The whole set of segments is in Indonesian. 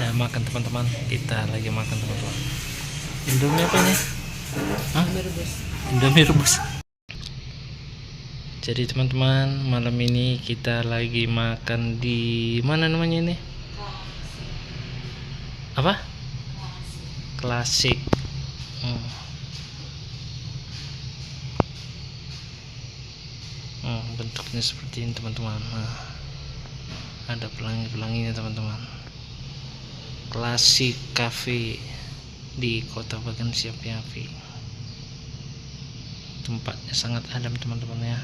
Makan teman-teman, kita lagi makan teman-teman. Indomie apa ini? Hah? Indomie rebus. Jadi teman-teman, malam ini kita lagi makan di mana namanya ini? Apa? Klasik. Bentuknya seperti ini teman-teman. Ada pelangi-pelanginya teman-teman. Klasik Cafe di Kota Bagan Siapi-Api. Tempatnya sangat adem teman-teman ya.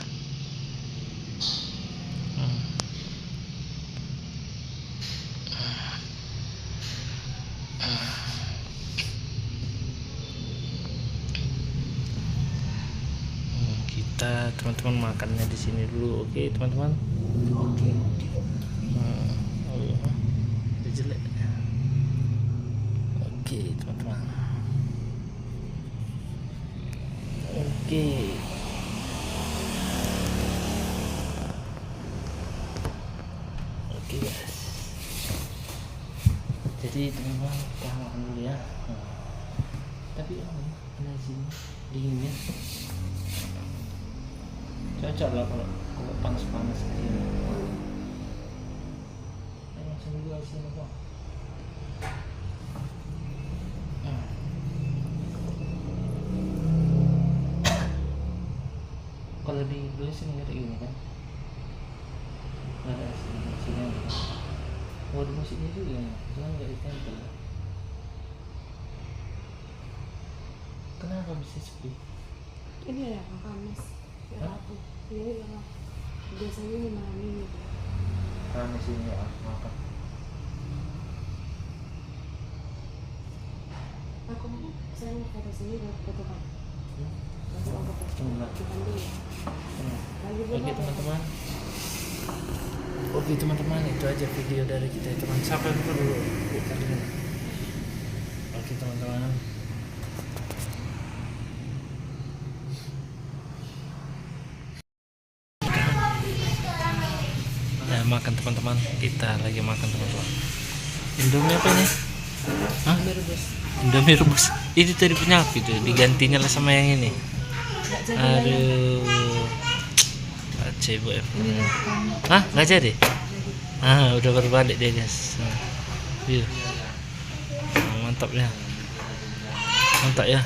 Kita teman-teman makannya di sini dulu, oke teman-teman. Oke. Jelek. Oke teman-teman. Oke. Oke guys. Jadi teman-teman kita makan dulu ya. Tapi ini sini dinginnya. Cocok lah kalau panas-panas begini. Langsung juga sini kok. Kalau dibeli sini nggak kayak gini kan? Nggak ada sini ada. Oh di musiknya juga nih, cuma nggak ditempel. Kenapa bisa sepi? Ini ya panas. Aku ini lah biasanya di malam ini Panas ini ya, makan. aku saya mau foto sini dan foto kan Oke teman-teman. Oke teman-teman, itu aja video dari kita teman. Sampai dulu. Oke teman-teman. Makan teman-teman, kita lagi makan teman-teman. Indomie apa ini? Hah? Indomie rebus. Itu tadi punya aku itu, digantinya lah sama yang ini. Aduh, cebok ya. Hah? Nggak jadi? Udah berbalik deh guys. Iya. Mantap ya. Mantap ya.